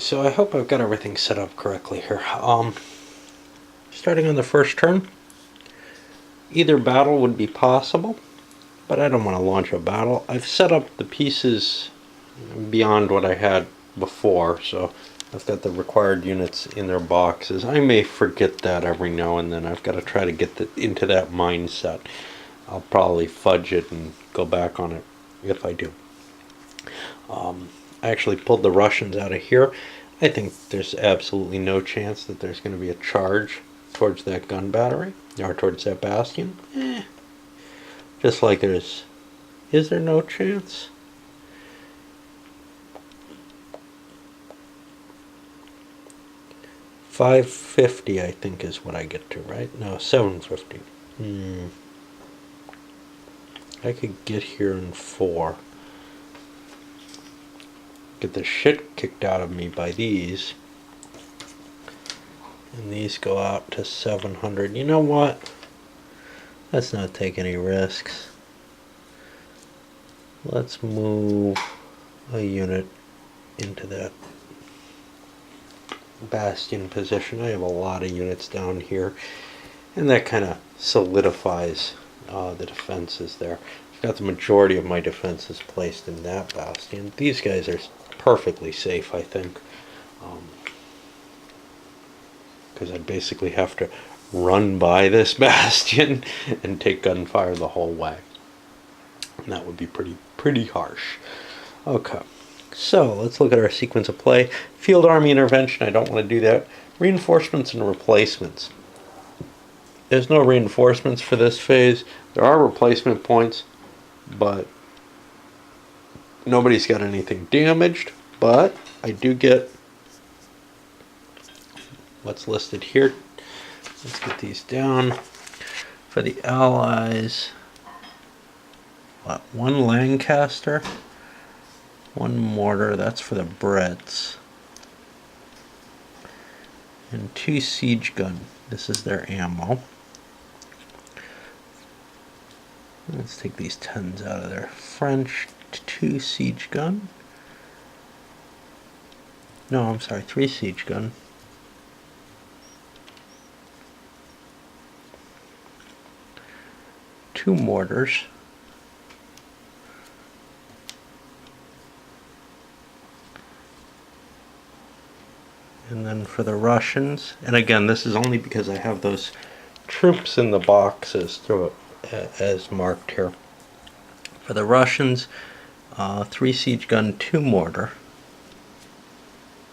So I hope I've got everything set up correctly here. Starting on the first turn, either battle would be possible, but I don't want to launch a battle. I've set up the pieces beyond what I had before, so I've got the required units in their boxes. I may forget that every now and then. I've got to try to get into that mindset. I'll probably fudge it and go back on it if I do. I actually pulled the Russians out of here. I think there's absolutely no chance that there's going to be a charge towards that gun battery or towards that bastion. Just like is there no chance? $550 I think is what I get to, right? No, $750. I could get here in 4. Get the shit kicked out of me by these. And these go out to 700. You know what? Let's not take any risks. Let's move a unit into that bastion position. I have a lot of units down here, and that kind of solidifies the defenses there. I've got the majority of my defenses placed in that bastion. These guys are perfectly safe, I think, because I'd basically have to run by this bastion and take gunfire the whole way, and that would be pretty harsh. Okay, so let's look at our sequence of play. Field army intervention, I don't want to do that. Reinforcements and replacements. There's no reinforcements for this phase. There are replacement points, but nobody's got anything damaged, but I do get what's listed here. Let's get these down. For the Allies, what, 1 Lancaster, 1 mortar, that's for the Brits, and 2 siege gun. This is their ammo. Let's take these 10s out of there. French, 2 siege gun. No, I'm sorry, 3 siege gun. Two mortars. And then for the Russians, and again, this is only because I have those troops in the boxes through it as marked here. For the Russians, 3 siege gun, 2 mortar.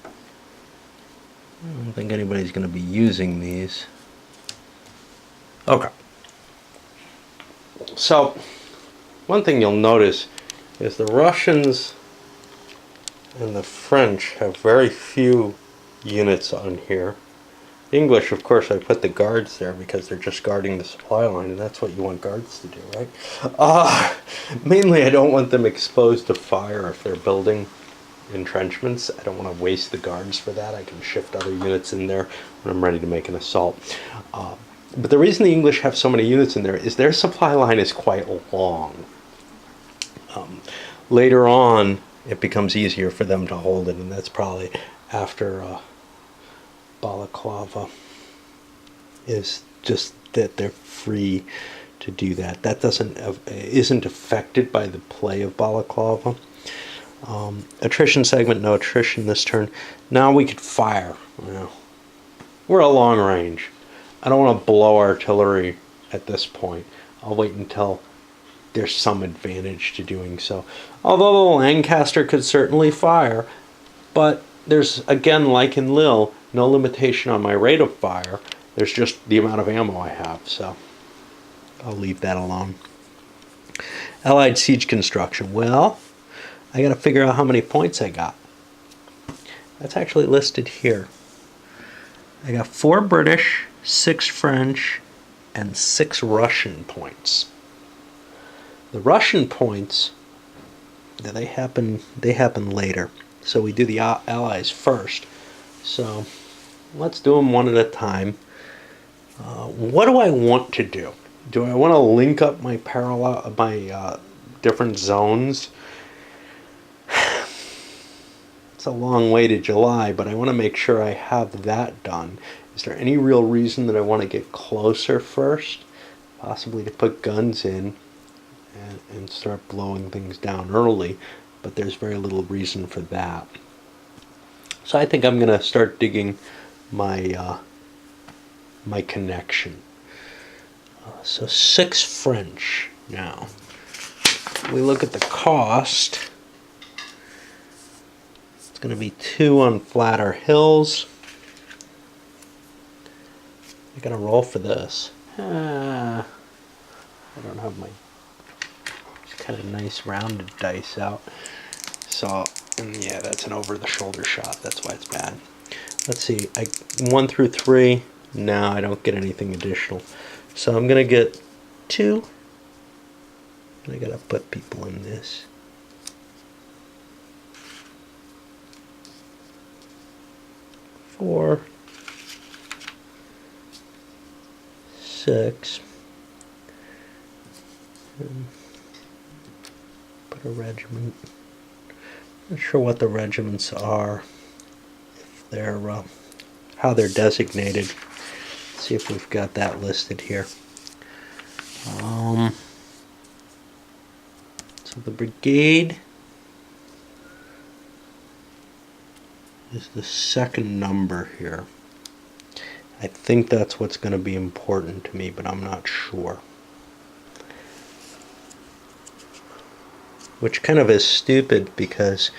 I don't think anybody's going to be using these. Okay. So, one thing you'll notice is the Russians and the French have very few units on here. The English, of course, I put the guards there because they're just guarding the supply line, and that's what you want guards to do, right? Mainly, I don't want them exposed to fire if they're building entrenchments. I don't want to waste the guards for that. I can shift other units in there when I'm ready to make an assault. But the reason the English have so many units in there is their supply line is quite long. Later on, it becomes easier for them to hold it, and that's probably after Balaclava is just that they're free to do that. That isn't affected by the play of Balaclava. Attrition segment, no attrition this turn. Now we could fire. Well, we're a long range. I don't want to blow artillery at this point. I'll wait until there's some advantage to doing so. Although the Lancaster could certainly fire, but there's, again, like in Lille, no limitation on my rate of fire. There's just the amount of ammo I have, so I'll leave that alone. Allied siege construction. Well, I got to figure out how many points I got. That's actually listed here. I got 4 British, 6 French, and 6 Russian points. The Russian points, they happen later. So we do the Allies first. So let's do them one at a time. What do I want to do? Do I want to link up my different zones? It's a long way to July, but I want to make sure I have that done. Is there any real reason that I want to get closer first? Possibly to put guns in and start blowing things down early, but there's very little reason for that. So I think I'm going to start digging my my connection. So 6 French now. We look at the cost. It's going to be 2 on flatter hills. I'm going to roll for this. I don't have my kind of nice rounded dice out. So, yeah, that's an over-the-shoulder shot. That's why it's bad. Let's see. 1 through 3. No, I don't get anything additional. So I'm going to get 2. And I got to put people in this. 4, 6. Put a regiment. Not sure what the regiments are, if they're how they're designated. Let's see if we've got that listed here. So the brigade is the second number here. I think that's what's going to be important to me, but I'm not sure. Which kind of is stupid because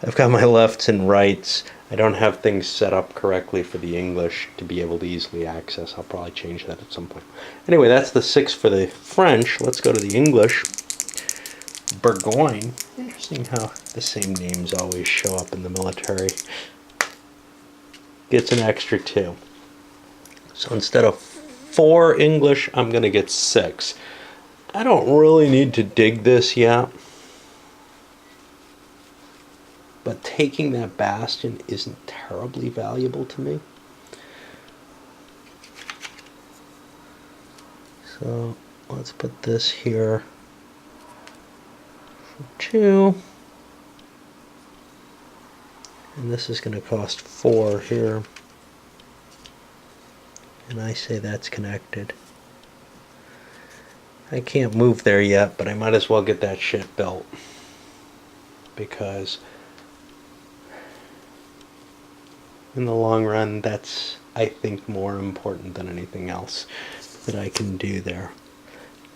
I've got my lefts and rights. I don't have things set up correctly for the English to be able to easily access. I'll probably change that at some point. Anyway, that's the 6 for the French. Let's go to the English. Burgoyne. Interesting how the same names always show up in the military. Gets an extra 2. So instead of 4 English, I'm going to get 6. I don't really need to dig this yet. But taking that bastion isn't terribly valuable to me. So let's put this here for 2. And this is going to cost 4 here. And I say that's connected. I can't move there yet, but I might as well get that shit built. Because in the long run, that's, I think, more important than anything else that I can do there.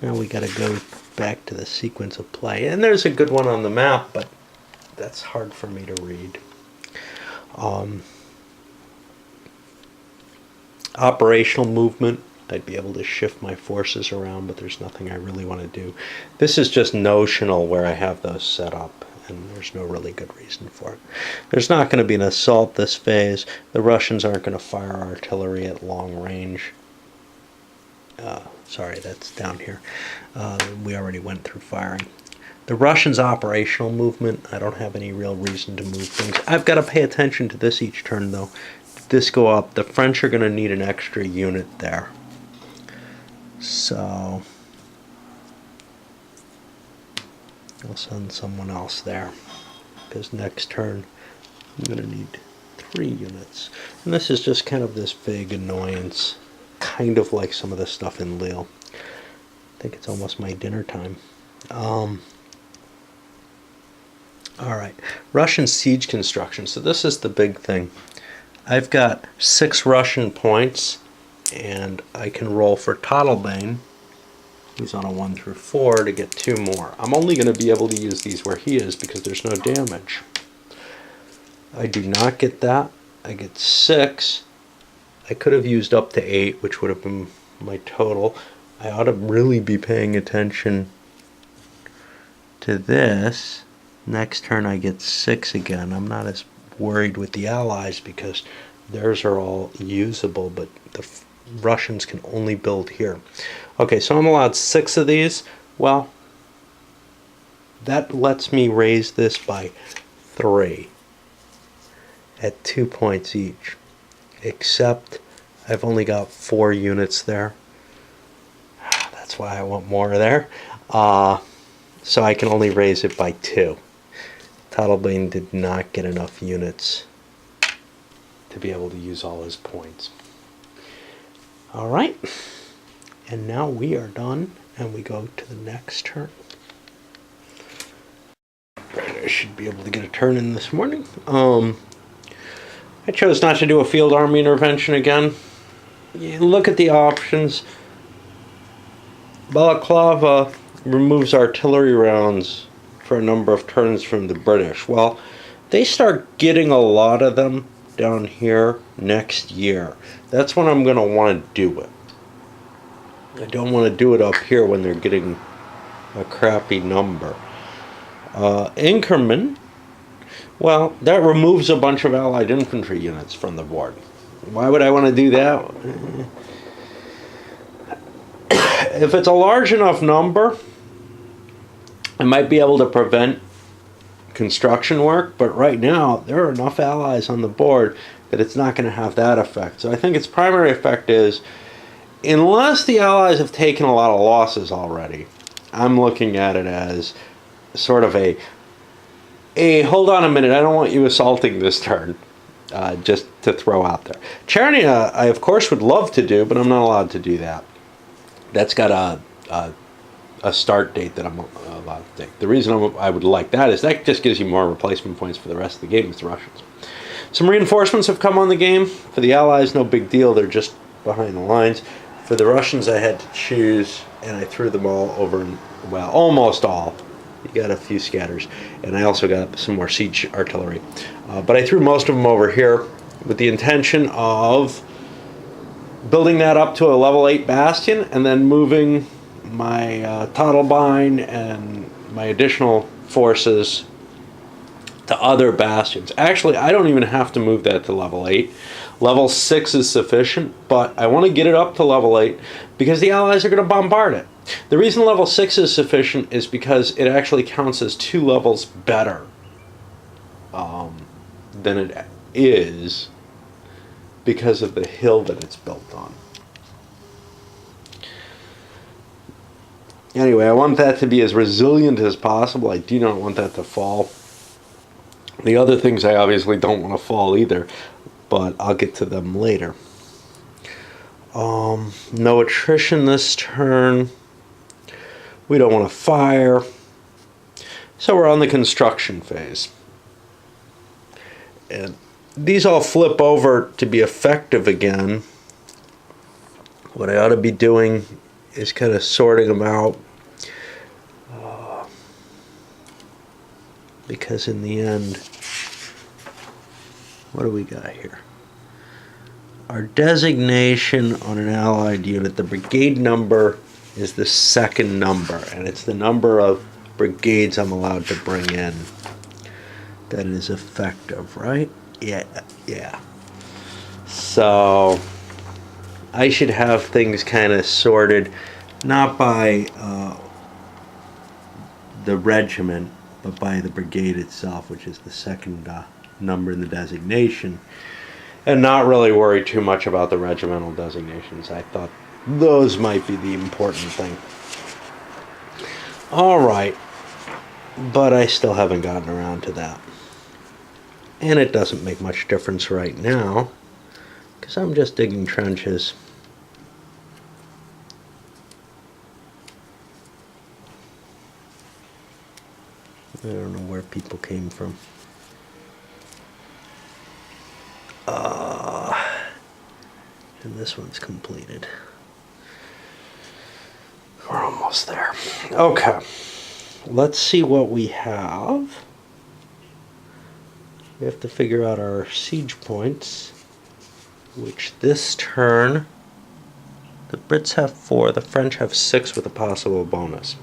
Now we got to go back to the sequence of play. And there's a good one on the map, but that's hard for me to read. Operational movement. I'd be able to shift my forces around, but there's nothing I really want to do. This is just notional where I have those set up, and there's no really good reason for it. There's not going to be an assault this phase. The Russians aren't going to fire artillery at long range. Sorry, that's down here. We already went through firing. The Russians' operational movement, I don't have any real reason to move things. I've got to pay attention to this each turn, though. If this go up, the French are going to need an extra unit there. So I'll send someone else there, because next turn I'm going to need 3 units. And this is just kind of this vague annoyance, kind of like some of the stuff in Lille. I think it's almost my dinner time. Alright, Russian siege construction. So this is the big thing. I've got 6 Russian points, and I can roll for Tottlebane, who's on a 1 through 4, to get 2 more. I'm only going to be able to use these where he is because there's no damage. I do not get that. I get 6. I could have used up to 8, which would have been my total. I ought to really be paying attention to this. Next turn I get 6 again. I'm not as worried with the Allies because theirs are all usable, but the Russians can only build here. Okay, so I'm allowed 6 of these. Well, that lets me raise this by 3 at 2 points each, except I've only got 4 units there. That's why I want more there. So I can only raise it by 2. Tattlebane did not get enough units to be able to use all his points. All right, and now we are done, and we go to the next turn. I should be able to get a turn in this morning. I chose not to do a field army intervention again. You look at the options. Balaclava removes artillery rounds for a number of turns from the British. Well, they start getting a lot of them down here next year. That's when I'm going to want to do it. I don't want to do it up here when they're getting a crappy number. Inkerman, well, that removes a bunch of Allied infantry units from the board. Why would I want to do that? If it's a large enough number, I might be able to prevent construction work, but right now there are enough allies on the board that it's not going to have that effect. So I think its primary effect is, unless the allies have taken a lot of losses already, I'm looking at it as sort of a hold on a minute, I don't want you assaulting this turn, just to throw out there. Chernia, I of course would love to do, but I'm not allowed to do that. That's got a start date that I'm allowed to take. The reason I would like that is that just gives you more replacement points for the rest of the game with the Russians. Some reinforcements have come on the game. For the Allies, no big deal. They're just behind the lines. For the Russians, I had to choose, and I threw them all over, well, almost all. You got a few scatters. And I also got some more siege artillery. But I threw most of them over here with the intention of building that up to a level 8 bastion and then moving my Tattlebane and my additional forces to other bastions. Actually, I don't even have to move that to level 8. Level 6 is sufficient, but I want to get it up to level 8 because the Allies are going to bombard it. The reason level 6 is sufficient is because it actually counts as 2 levels better than it is because of the hill that it's built on. Anyway, I want that to be as resilient as possible. I do not want that to fall. The other things I obviously don't want to fall either, but I'll get to them later. No attrition this turn. We don't want to fire. So we're on the construction phase. And these all flip over to be effective again. What I ought to be doing is kind of sorting them out. Because in the end, what do we got here? Our designation on an allied unit, the brigade number is the second number, and it's the number of brigades I'm allowed to bring in that is effective, right? Yeah. So I should have things kind of sorted, not by the regiment, but by the brigade itself, which is the second number in the designation, and not really worry too much about the regimental designations. I thought those might be the important thing. All right, but I still haven't gotten around to that. And it doesn't make much difference right now, because I'm just digging trenches. I don't know where people came from. And this one's completed. We're almost there. Okay. Let's see what we have. We have to figure out our siege points, which this turn, the Brits have 4, the French have 6 with a possible bonus.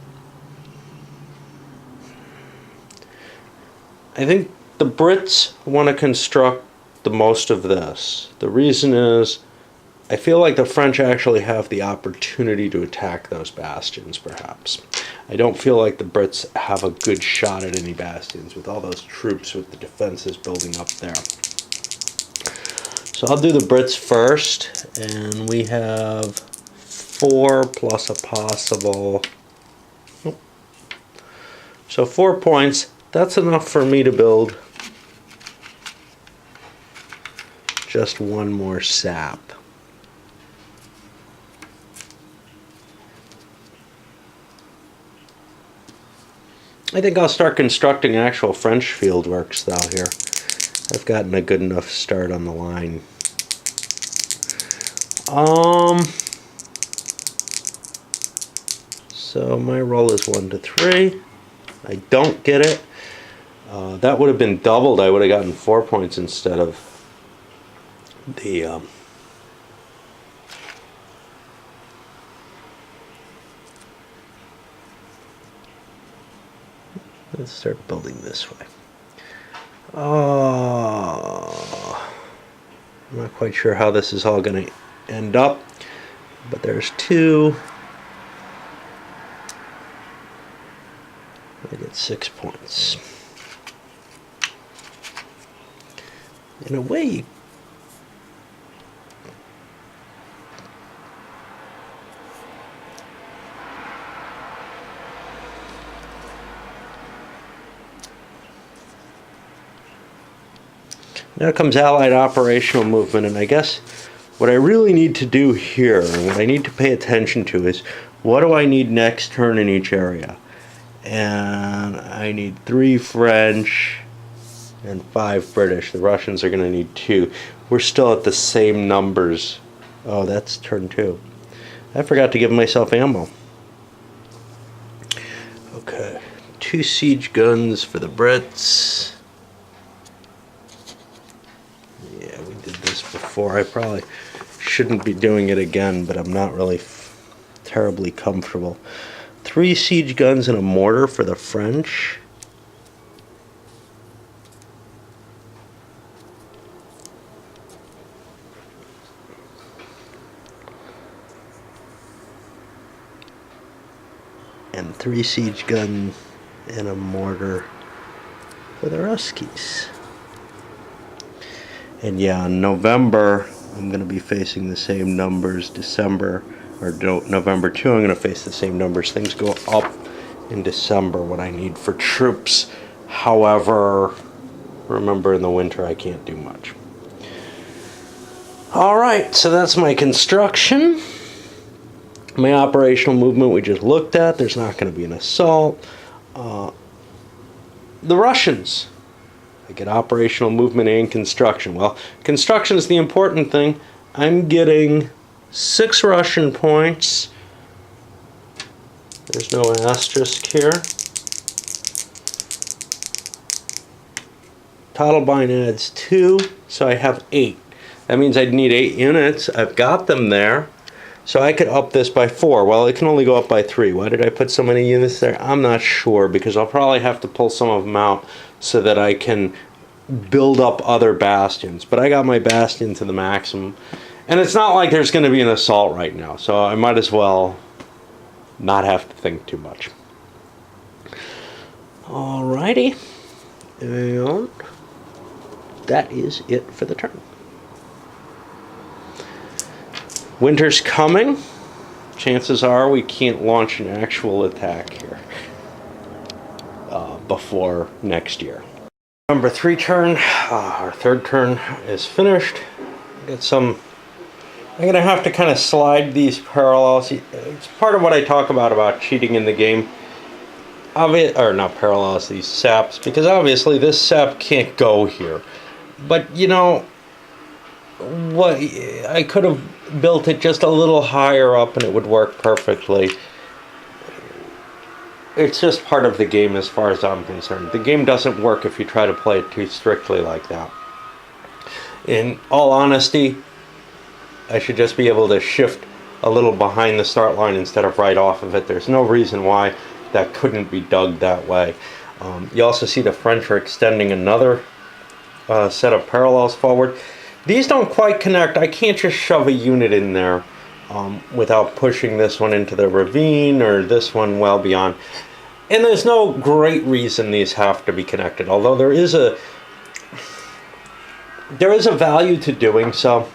I think the Brits want to construct the most of this. The reason is, I feel like the French actually have the opportunity to attack those bastions, perhaps. I don't feel like the Brits have a good shot at any bastions with all those troops with the defenses building up there. So I'll do the Brits first, and we have 4 plus a possible... So 4 points. that's enough for me to build just one more sap. I think I'll start constructing actual French fieldworks though here. I've gotten a good enough start on the line. So my roll is 1 to 3. I don't get it. That would have been doubled. I would have gotten 4 points instead of the let's start building this way. Oh, I'm not quite sure how this is all going to end up, but there's 2. I get 6 points. In a way, now comes Allied operational movement, and I guess what I really need to do here, and what I need to pay attention to is, what do I need next turn in each area? And I need 3 French and 5 British. The Russians are going to need 2. We're still at the same numbers. Oh, that's turn 2. I forgot to give myself ammo. Okay, 2 siege guns for the Brits. Yeah, we did this before. I probably shouldn't be doing it again, but I'm not really terribly comfortable. 3 siege guns and a mortar for the French. And 3 siege guns and a mortar for the Ruskies. And yeah, in November, I'm going to be facing the same numbers. December, or November 2, I'm going to face the same numbers. Things go up in December, what I need for troops. However, remember in the winter I can't do much. Alright, so that's my construction. My operational movement we just looked at. There's not going to be an assault. The Russians. I get operational movement and construction. Well, construction is the important thing. I'm getting 6 Russian points. There's no asterisk here. Tottlebine adds 2, so I have 8. That means I'd need 8 units. I've got them there. So I could up this by 4. Well, it can only go up by 3. Why did I put so many units there? I'm not sure, because I'll probably have to pull some of them out so that I can build up other bastions. But I got my bastion to the maximum. And it's not like there's going to be an assault right now, so I might as well not have to think too much. Alrighty. And that is it for the turn. Winter's coming. Chances are we can't launch an actual attack here before next year. Number 3 turn, our 3rd turn is finished. Got some. I'm going to have to kind of slide these parallels. It's part of what I talk about cheating in the game. Or not parallels, these saps, because obviously this sap can't go here. But you know what, I could have built it just a little higher up and it would work perfectly. It's just part of the game as far as I'm concerned. The game doesn't work if you try to play it too strictly like that. In all honesty, I should just be able to shift a little behind the start line instead of right off of it. There's no reason why that couldn't be dug that way. You also see the French are extending another set of parallels forward. These don't quite connect. I can't just shove a unit in there without pushing this one into the ravine or this one well beyond. And there's no great reason these have to be connected, although there is a value to doing so,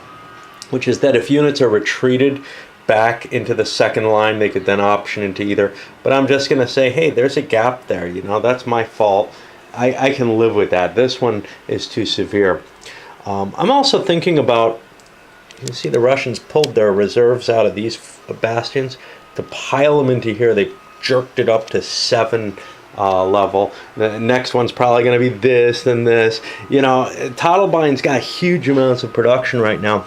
which is that if units are retreated back into the second line, they could then option into either. But I'm just going to say, hey, there's a gap there, you know, that's my fault. I can live with that. This one is too severe. I'm also thinking about, you can see the Russians pulled their reserves out of these bastions to pile them into here. They jerked it up to 7 level. The next one's probably going to be this, then this. You know, Totlebein's got huge amounts of production right now.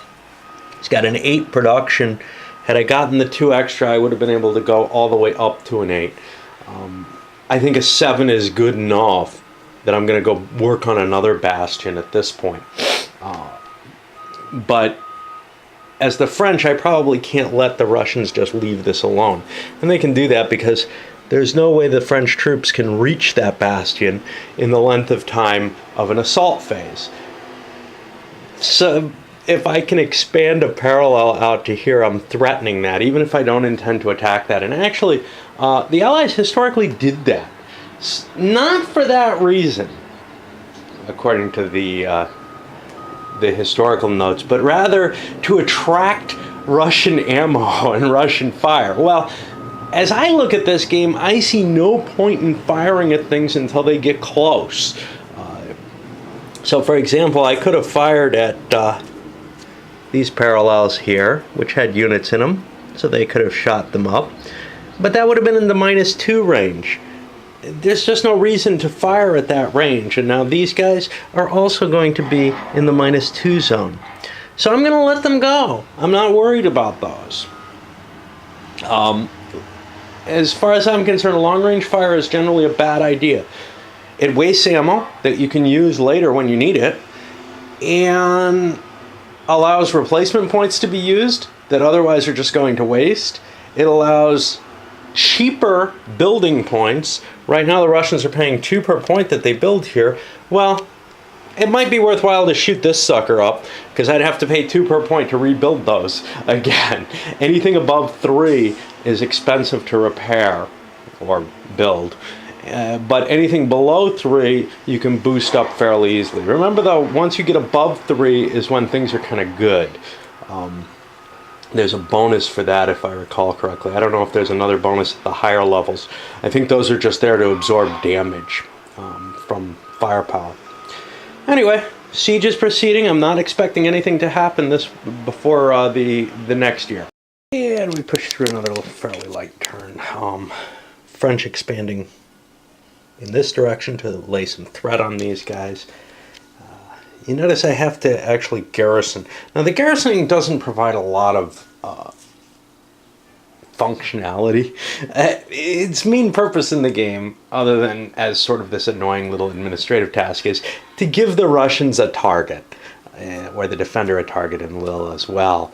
He's got an 8 production. Had I gotten the 2 extra, I would have been able to go all the way up to an 8. I think a 7 is good enough that I'm going to go work on another bastion at this point. But as the French, I probably can't let the Russians just leave this alone. And they can do that because there's no way the French troops can reach that bastion in the length of time of an assault phase. So if I can expand a parallel out to here, I'm threatening that, even if I don't intend to attack that. And actually, the Allies historically did that. Not for that reason, according to the historical notes, but rather to attract Russian ammo and Russian fire. Well, as I look at this game, I see no point in firing at things until they get close. So, for example, I could have fired at these parallels here, which had units in them, so they could have shot them up. But that would have been in the -2 range. There's just no reason to fire at that range. And now these guys are also going to be in the -2 zone. So I'm going to let them go. I'm not worried about those. As far as I'm concerned, long-range fire is generally a bad idea. It wastes ammo that you can use later when you need it, and allows replacement points to be used that otherwise are just going to waste. It allows cheaper building points. Right now the Russians are paying 2 per point that they build here. Well, it might be worthwhile to shoot this sucker up, because I'd have to pay 2 per point to rebuild those again. Anything above 3 is expensive to repair or build. But anything below 3 you can boost up fairly easily. Remember though, once you get above 3 is when things are kind of good. There's a bonus for that, if I recall correctly. I don't know if there's another bonus at the higher levels. I think those are just there to absorb damage from firepower. Anyway, siege is proceeding. I'm not expecting anything to happen before the next year. And we push through another fairly light turn. French expanding in this direction to lay some threat on these guys. You notice I have to actually garrison. Now, the garrisoning doesn't provide a lot of functionality. Its main purpose in the game, other than as sort of this annoying little administrative task, is to give the Russians a target, or the defender a target in Lille as well.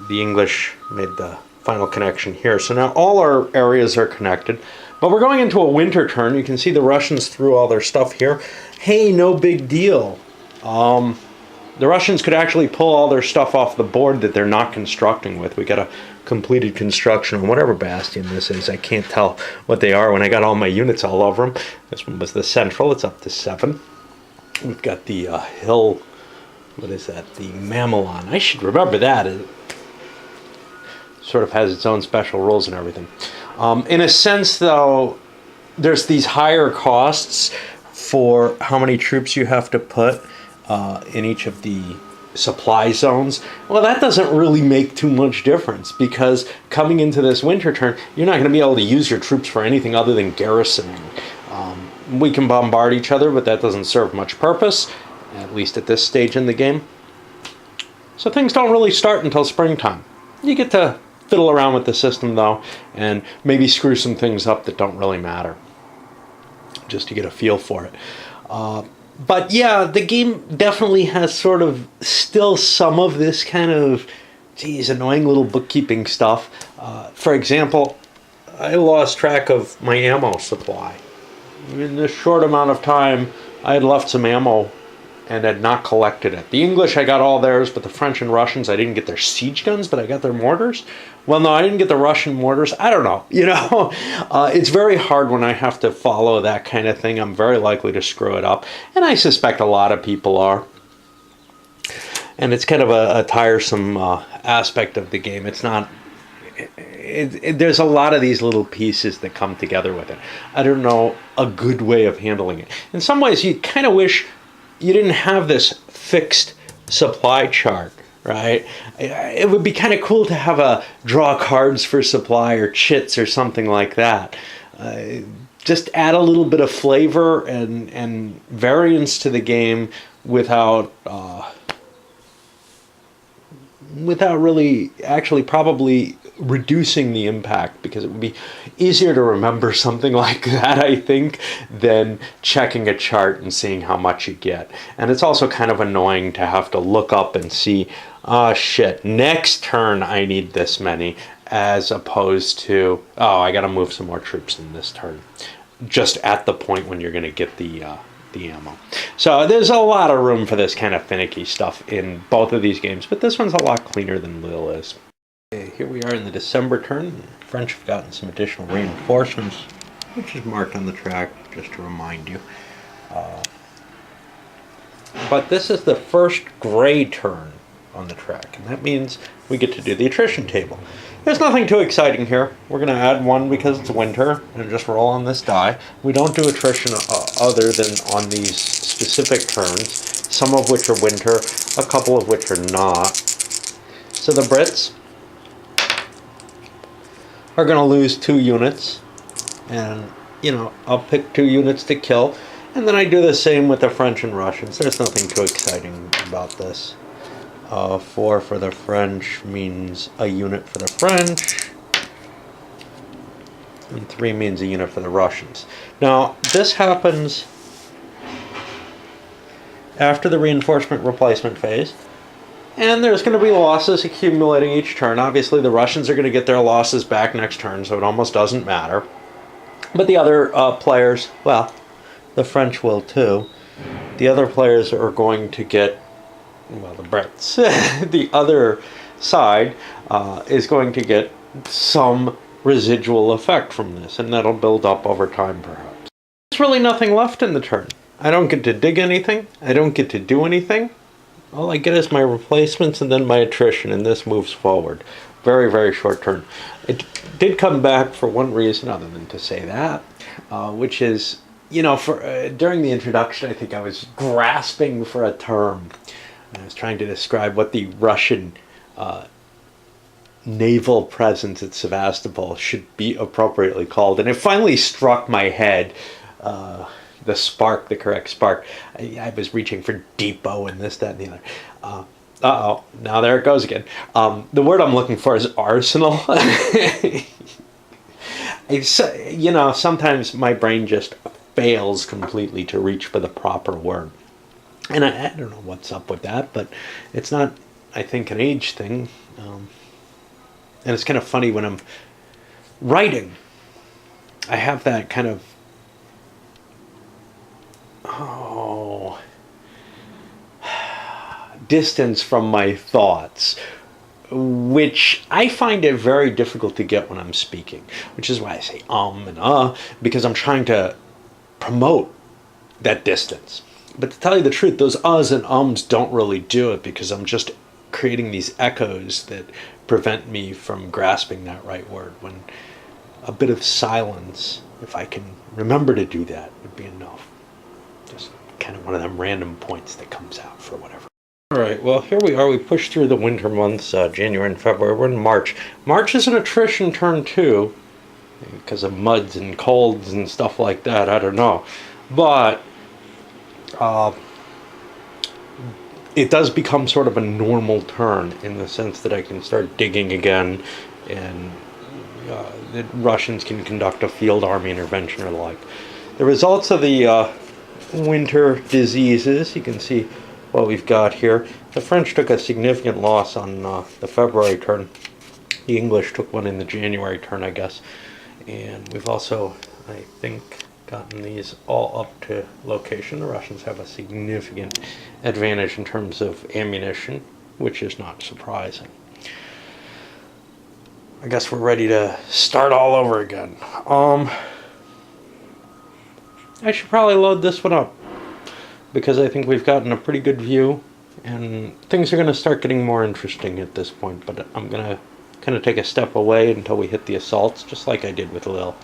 The English made the final connection here. So now all our areas are connected. But we're going into a winter turn. You can see the Russians threw all their stuff here. Hey, no big deal. The Russians could actually pull all their stuff off the board that they're not constructing with. We got a completed construction on whatever bastion this is. I can't tell what they are when I got all my units all over them. This one was the central. It's up to 7. We've got the hill. What is that? The Mamelon. I should remember that. It sort of has its own special rules and everything. In a sense, though, there's these higher costs for how many troops you have to put in each of the supply zones. Well, that doesn't really make too much difference, because coming into this winter turn, you're not going to be able to use your troops for anything other than garrisoning. We can bombard each other, but that doesn't serve much purpose, at least at this stage in the game. So things don't really start until springtime. You get to fiddle around with the system, though, and maybe screw some things up that don't really matter, just to get a feel for it. But yeah, the game definitely has sort of still some of this kind of, annoying little bookkeeping stuff. For example, I lost track of my ammo supply. In this short amount of time, I had left some ammo and had not collected it. The English, I got all theirs, but the French and Russians, I didn't get their siege guns, but I got their mortars. Well, no, I didn't get the Russian mortars. I don't know. It's very hard when I have to follow that kind of thing. I'm very likely to screw it up, and I suspect a lot of people are. And it's kind of a tiresome aspect of the game. It's there's a lot of these little pieces that come together with it. I don't know a good way of handling it. In some ways, you kind of wish you didn't have this fixed supply chart, right? It would be kind of cool to have a draw cards for supply or chits or something like that. Just add a little bit of flavor and variance to the game without really actually probably reducing the impact, because it would be easier to remember something like that, I think, than checking a chart and seeing how much you get. And it's also kind of annoying to have to look up and see, oh shit, next turn I need this many, as opposed to, oh, I gotta move some more troops in this turn, just at the point when you're gonna get the ammo. So there's a lot of room for this kind of finicky stuff in both of these games, but this one's a lot cleaner than Lille is. Okay, here we are in the December turn. The French have gotten some additional reinforcements, which is marked on the track, just to remind you. But this is the first gray turn on the track, and that means we get to do the attrition table. There's nothing too exciting here. We're going to add one because it's winter and just roll on this die. We don't do attrition other than on these specific turns, some of which are winter, a couple of which are not. So the Brits are going to lose 2 units, and, you know, I'll pick 2 units to kill, and then I do the same with the French and Russians. There's nothing too exciting about this. 4 for the French means a unit for the French, and 3 means a unit for the Russians. Now, this happens after the reinforcement replacement phase, and there's going to be losses accumulating each turn. Obviously, the Russians are going to get their losses back next turn, so it almost doesn't matter. But the other players, well, the French will too. The other players are going to get, well, the Brits, the other side is going to get some residual effect from this, and that'll build up over time, perhaps. There's really nothing left in the turn. I don't get to dig anything. I don't get to do anything. All I get is my replacements and then my attrition, and this moves forward. Very, very short turn. It did come back for one reason other than to say that, which is, you know, for during the introduction, I think I was grasping for a term. I was trying to describe what the Russian naval presence at Sevastopol should be appropriately called, and it finally struck my head. The spark, the correct spark. I was reaching for depot and this, that, and the other. Uh-oh, now there it goes again. The word I'm looking for is arsenal. You know, sometimes my brain just fails completely to reach for the proper word. And I don't know what's up with that, but it's not, I think, an age thing. And it's kind of funny when I'm writing. I have that kind of, distance from my thoughts, which I find it very difficult to get when I'm speaking, which is why I say and because I'm trying to promote that distance. But to tell you the truth, those uhs and ums don't really do it, because I'm just creating these echoes that prevent me from grasping that right word, when a bit of silence, if I can remember to do that, would be enough. Just kind of one of them random points that comes out for whatever. Alright, well, here we are. We pushed through the winter months, January and February. We're in March. March is an attrition turn too, because of muds and colds and stuff like that. I don't know. But it does become sort of a normal turn, in the sense that I can start digging again, and the Russians can conduct a field army intervention or the like. The results of the winter diseases, you can see what we've got here. The French took a significant loss on the February turn. The English took one in the January turn, I guess. And we've also, I think, gotten these all up to location. The Russians have a significant advantage in terms of ammunition, which is not surprising. I guess we're ready to start all over again. I should probably load this one up, because I think we've gotten a pretty good view, and things are going to start getting more interesting at this point, but I'm going to kind of take a step away until we hit the assaults, just like I did with Lil.